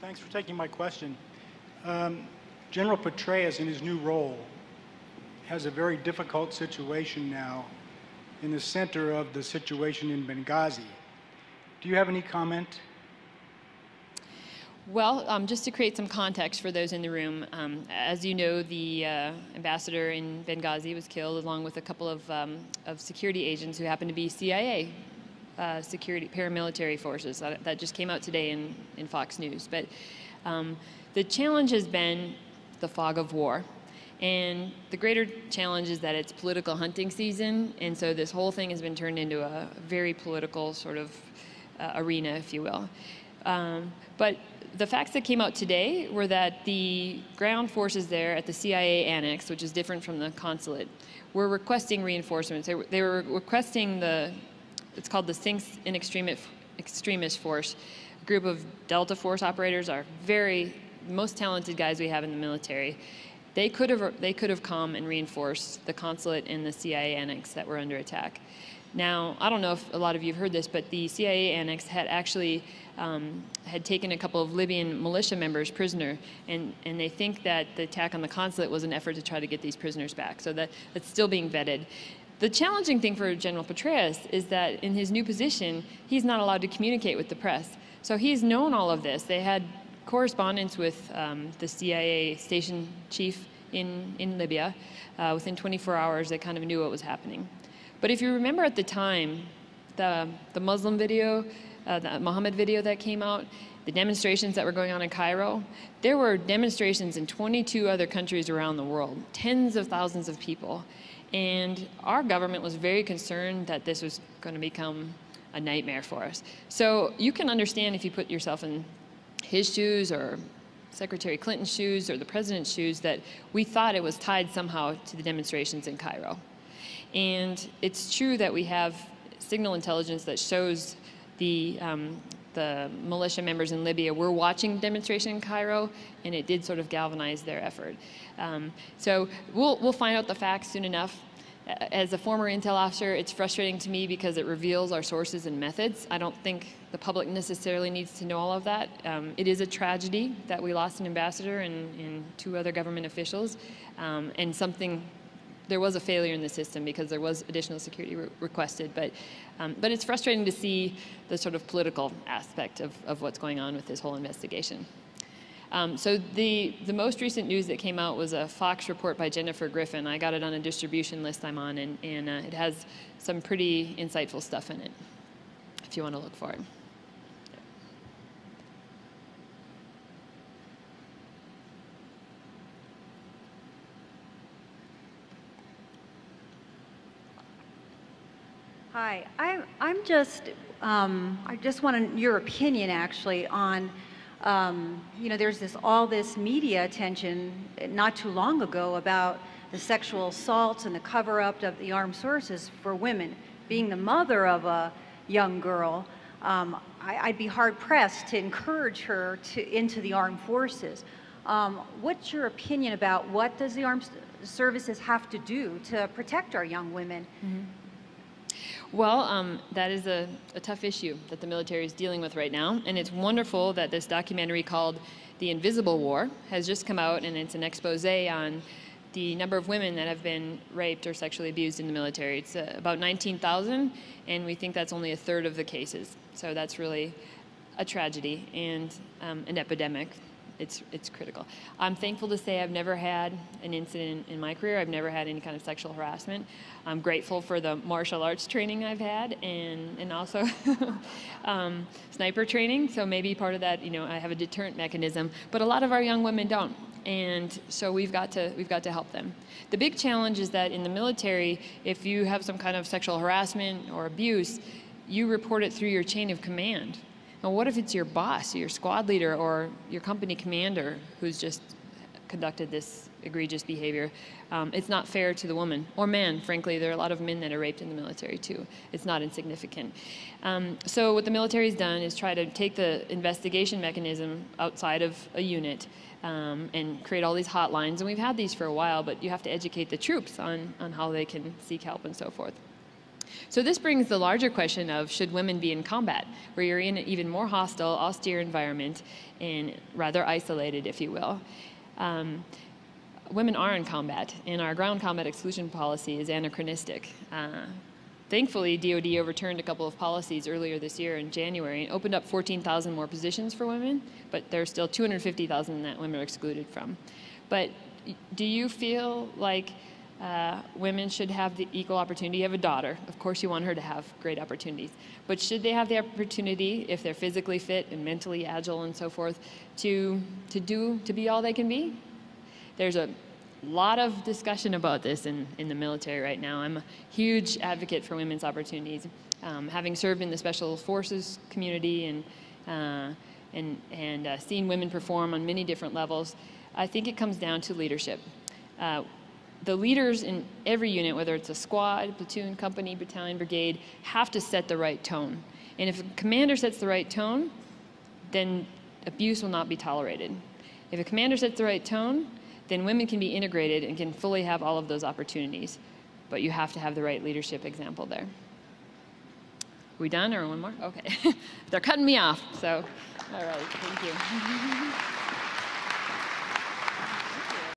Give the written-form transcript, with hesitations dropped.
Thanks for taking my question. General Petreus, in his new role, has a very difficult situation now in the center of the situation in Benghazi. Do you have any comment? Well, just to create some context for those in the room, as you know, the ambassador in Benghazi was killed along with a couple of security agents who happened to be CIA security paramilitary forces. That just came out today in Fox News. But the challenge has been the fog of war. And the greater challenge is that it's political hunting season, and so this whole thing has been turned into a very political sort of arena, if you will. But the facts that came out today were that the ground forces there at the CIA annex, which is different from the consulate, were requesting reinforcements. They were requesting it's called the Sinks in Extremis Force. A group of Delta Force operators are most talented guys we have in the military. They could have come and reinforced the consulate and the CIA annex that were under attack. Now, I don't know if a lot of you have heard this, but the CIA annex had actually had taken a couple of Libyan militia members prisoner, and they think that the attack on the consulate was an effort to try to get these prisoners back. So that's still being vetted. The challenging thing for General Petreus is that in his new position, he's not allowed to communicate with the press. So he's known all of this. They had correspondence with the CIA station chief in Libya. Within 24 hours, they kind of knew what was happening. But if you remember at the time, the Muslim video, the Muhammad video that came out, the demonstrations that were going on in Cairo, there were demonstrations in 22 other countries around the world, tens of thousands of people. And our government was very concerned that this was going to become a nightmare for us. So you can understand if you put yourself in his shoes or Secretary Clinton's shoes or the president's shoes that we thought it was tied somehow to the demonstrations in Cairo. And it's true that we have signal intelligence that shows the militia members in Libya were watching the demonstration in Cairo, and it did sort of galvanize their effort. So we'll find out the facts soon enough. As a former intel officer, it's frustrating to me because it reveals our sources and methods. I don't think the public necessarily needs to know all of that. It is a tragedy that we lost an ambassador and 2 other government officials, and there was a failure in the system because there was additional security requested, but it's frustrating to see the sort of political aspect of what's going on with this whole investigation. So the most recent news that came out was a Fox report by Jennifer Griffin. I got it on a distribution list I'm on, and it has some pretty insightful stuff in it, if you want to look for it. Hi, I just wanted your opinion actually on, there's all this media attention not too long ago about the sexual assaults and the cover-up of the armed forces for women. Being the mother of a young girl, I'd be hard-pressed to encourage her into the armed forces. What's your opinion about what does the armed services have to do to protect our young women? Mm-hmm. Well, that is a tough issue that the military is dealing with right now, and it's wonderful that this documentary called The Invisible War has just come out, and it's an expose on the number of women that have been raped or sexually abused in the military. It's about 19,000, and we think that's only a third of the cases. So that's really a tragedy and an epidemic. It's critical. I'm thankful to say I've never had an incident in my career. I've never had any kind of sexual harassment. I'm grateful for the martial arts training I've had and also sniper training. So maybe part of that, I have a deterrent mechanism. But a lot of our young women don't, and so we've got to help them. The big challenge is that in the military, if you have some kind of sexual harassment or abuse, you report it through your chain of command. Now, what if it's your boss, your squad leader, or your company commander who's just conducted this egregious behavior? It's not fair to the woman, or man, frankly. There are a lot of men that are raped in the military, too. It's not insignificant. So what the military has done is try to take the investigation mechanism outside of a unit and create all these hotlines. And we've had these for a while, but you have to educate the troops on how they can seek help and so forth. So this brings the larger question of, should women be in combat, where you're in an even more hostile, austere environment and rather isolated, if you will. Women are in combat, and our ground combat exclusion policy is anachronistic. Thankfully, DoD overturned a couple of policies earlier this year in January and opened up 14,000 more positions for women, but there's still 250,000 that women are excluded from. But do you feel like women should have the equal opportunity? You have a daughter. Of course you want her to have great opportunities. But should they have the opportunity, if they're physically fit and mentally agile and so forth, to be all they can be? There's a lot of discussion about this in the military right now. I'm a huge advocate for women's opportunities. Having served in the Special Forces community and seen women perform on many different levels, I think it comes down to leadership. The leaders in every unit, whether it's a squad, platoon, company, battalion, brigade, have to set the right tone. And if a commander sets the right tone, then abuse will not be tolerated. If a commander sets the right tone, then women can be integrated and can fully have all of those opportunities. But you have to have the right leadership example there. Are we done or one more? Okay. They're cutting me off, so all right, thank you.